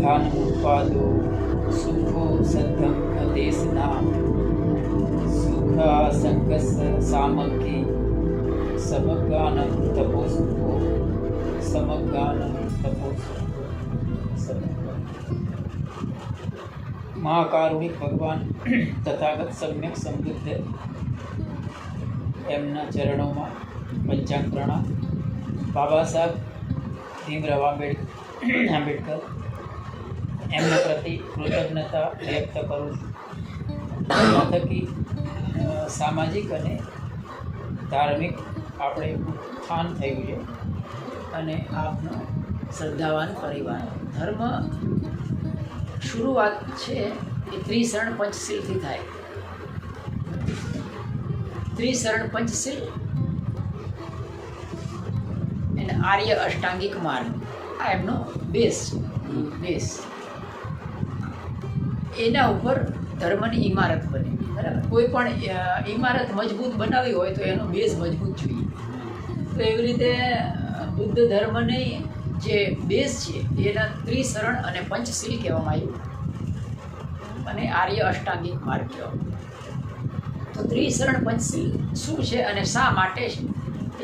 स्थानमुत्पादो सुखो सद्धं देशना सुखासङ्गस सामग्री समगानं तपोसुखो समगानं तपोसुखो। महाकारुणिक भगवान तथागत सम्यक સમબુદ્ધ એમના ચરણોમાં પંચાંગ પ્રણામ। બાબા સાહેબ ભીમરાવ આંબેડકર એમના પ્રતિ કૃતજ્ઞતા વ્યક્ત કરું છું। એમના થકી સામાજિક અને ધાર્મિક આપણે ઉત્થાન થયું છે અને આપનો શ્રદ્ધાવાન પરિવાર ધર્મ શરૂઆત છે એ ત્રિશરણ પંચશીલથી થાય। ત્રિશરણ પંચશીલ અને આર્ય અષ્ટાંગિક માર્ગ આ એમનો બેઝ એના ઉપર ધર્મની ઇમારત બને। બરાબર, કોઈ પણ ઇમારત મજબૂત બનાવી હોય તો એનો બેઝ મજબૂત જોઈએ। તો એવી રીતે બુદ્ધ ધર્મની જે બેઝ છે એના ત્રિશરણ અને પંચશીલ કહેવામાં આવ્યું અને આર્ય અષ્ટાંગિક માર્ગ કહેવામાં। તો ત્રિશરણ પંચશીલ શું છે અને શા માટે છે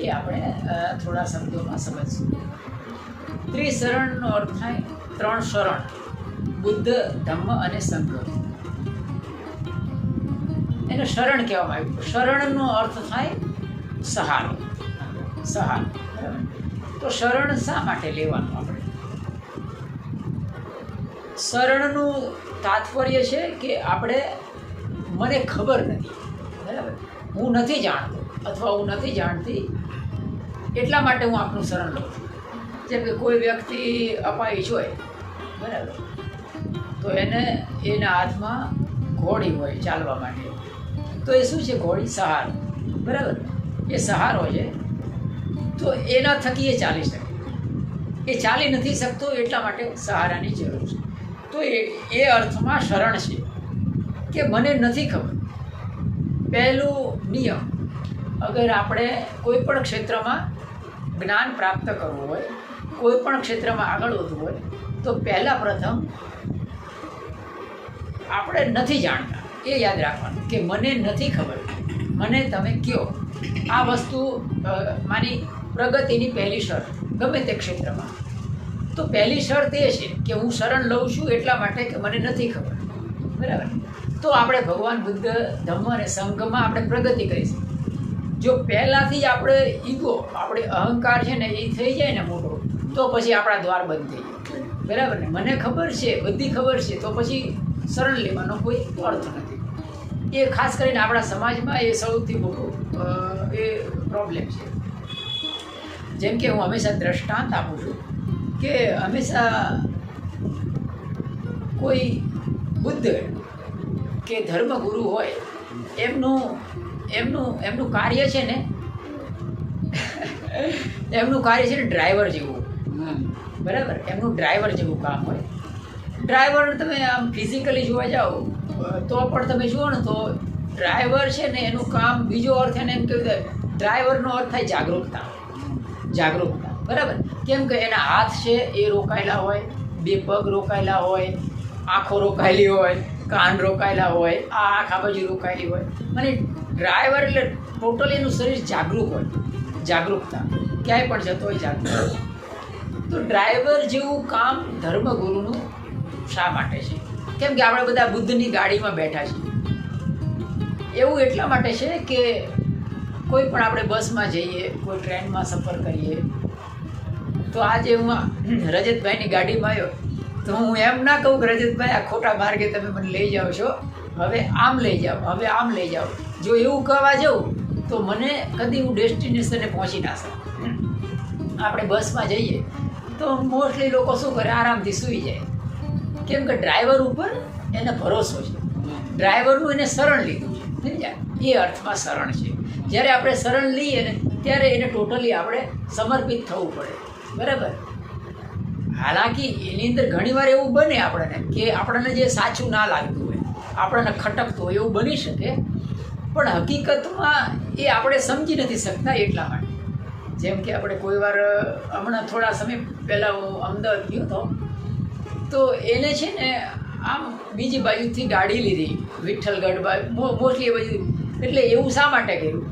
એ આપણે થોડા શબ્દોમાં સમજશું। ત્રિશરણનો અર્થ થાય ત્રણ શરણ, બુદ્ધ, ધમ્મ અને સંઘ, એને શરણ કહેવામાં આવ્યું। શરણનો અર્થ થાય સહારો। તો શરણ શા માટે લેવાનું? આપણે શરણનું તાત્પર્ય છે કે આપણે મને ખબર નથી, બરાબર, હું નથી જાણતો અથવા હું નથી જાણતી એટલા માટે હું આપનું શરણ લઉં છું। જેમ કે કોઈ વ્યક્તિ અપાહિજ હોય, બરાબર, તો એના હાથમાં ઘોડી હોય ચાલવા માટે, તો એ શું છે? ઘોડી, સહારો, બરાબર, એ સહારો છે। તો એના થકી એ ચાલી શકે, એ ચાલી નથી શકતો એટલા માટે સહારાની જરૂર છે। તો એ અર્થમાં શરણ છે કે મને નથી ખબર। પહેલું નિયમ, અગર આપણે કોઈ પણ ક્ષેત્રમાં જ્ઞાન પ્રાપ્ત કરવું હોય, કોઈ પણ ક્ષેત્રમાં આગળ વધવું હોય, તો પહેલાં પ્રથમ આપણે નથી જાણતા એ યાદ રાખવાનું કે મને નથી ખબર, મને તમે કહો। આ વસ્તુ મારી પ્રગતિની પહેલી શરત ગમે તે ક્ષેત્રમાં। તો પહેલી શરત એ છે કે હું શરણ લઉં છું એટલા માટે કે મને નથી ખબર, બરાબર। તો આપણે ભગવાન બુદ્ધ, ધમ્મ અને સંઘમાં આપણે પ્રગતિ કરીશું। જો પહેલાંથી જ આપણે ઈગો, આપણે અહંકાર છે ને એ થઈ જાય ને મોટો, તો પછી આપણા દ્વાર બંધ થઈ જાય, બરાબર ને? મને ખબર છે, બધી ખબર છે, તો પછી શરણ લેવાનો કોઈ અર્થ નથી। એ ખાસ કરીને આપણા સમાજમાં એ સૌથી મોટો એ પ્રોબ્લેમ છે। જેમ કે હું હંમેશા દ્રષ્ટાંત આપું છું કે હંમેશા કોઈ બુદ્ધ કે ધર્મગુરુ હોય એમનું કાર્ય છે ને ડ્રાઈવર જેવું, બરાબર, એમનું ડ્રાઈવર જેવું કામ હોય। ડ્રાઈવર તમે આમ ફિઝિકલી જોવા જાઓ તો પણ તમે જુઓ ને તો ડ્રાઈવર છે ને એનું કામ, બીજો અર્થ એને એમ કહ્યું થાય, ડ્રાઈવરનો અર્થ થાય જાગૃતતા, બરાબર। કેમ કે એના હાથ છે એ રોકાયેલા હોય, બે પગ રોકાયેલા હોય, આંખો રોકાયેલી હોય, કાન રોકાયેલા હોય, આ આંખ આ બાજુ રોકાયેલી હોય, અને ડ્રાઈવર એટલે ટોટલી એનું શરીર જાગૃતતા, ક્યાંય પણ જતો હોય જાગૃત। તો ડ્રાઈવર જેવું કામ ધર્મગુરુનું શા માટે છે? કેમ કે આપણે બધા બુદ્ધની ગાડીમાં બેઠા છીએ। એવું એટલા માટે છે કે કોઈ પણ આપણે બસમાં જઈએ, કોઈ ટ્રેનમાં સફર કરીએ, તો આજે હું રજતભાઈની ગાડીમાં આવ્યો તો હું એમ ના કહું કે રજતભાઈ આ ખોટા માર્ગે તમે મને લઈ જાઓ છો, હવે આમ લઈ જાઓ, હવે આમ લઈ જાઓ। જો એવું કહેવા જાઉં તો મને કદી હું ડેસ્ટિનેશને પહોંચી ના શકું। આપણે બસમાં જઈએ તો મોસ્ટલી લોકો શું કરે? આરામથી સૂઈ જાય। કેમ કે ડ્રાઈવર ઉપર એને ભરોસો છે, ડ્રાઈવરનું એને શરણ લીધું છે, સમજ્યા? એ અર્થમાં શરણ છે। જ્યારે આપણે શરણ લઈએ ને ત્યારે એને ટોટલી આપણે સમર્પિત થવું પડે, બરાબર। હાલાકી એની અંદર ઘણીવાર એવું બને આપણને કે આપણને જે સાચું ના લાગતું હોય, આપણને ખટકતું હોય એવું બની શકે, પણ હકીકતમાં એ આપણે સમજી નથી શકતા એટલા માટે। જેમ કે આપણે કોઈ વાર હમણાં થોડા સમય પહેલાં હું અમદાવાદ ગયો હતો તો એને છે ને આમ બીજી બાજુથી ગાડી લીધી વિઠ્ઠલગઢ બાજુ મોસ્ટલી એ બાજુ. એટલે એવું શા માટે કર્યું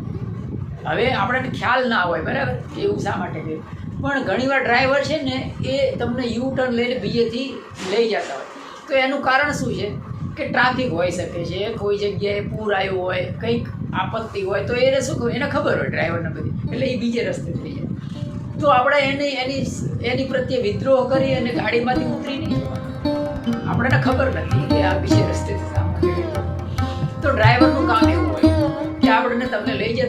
હવે આપણને ખ્યાલ ના હોય બરાબર એવું શા માટે કર્યું. પણ ઘણીવાર ડ્રાઈવર છે ને એ તમને યુ ટર્ન લઈને બીજેથી લઈ જતા હોય. તો એનું કારણ શું છે કે ટ્રાફિક હોઈ શકે છે, કોઈ જગ્યાએ પૂર આવ્યું હોય, કંઈક આપત્તિ હોય, તો એને શું એને ખબર હોય ડ્રાઈવરને બધી, એટલે એ બીજે રસ્તે થઈ જાય. તો આપણે એની પ્રત્યે વિદ્રોહ કરી અને ગાડીમાંથી ઉતરી નહીં જવાનું. આપણને ખબર નથી કે આ બીજે રસ્તેથી શા માટે. તો ડ્રાઈવરનું કામ એવું હોય કે આપણને તમને લઈ જાય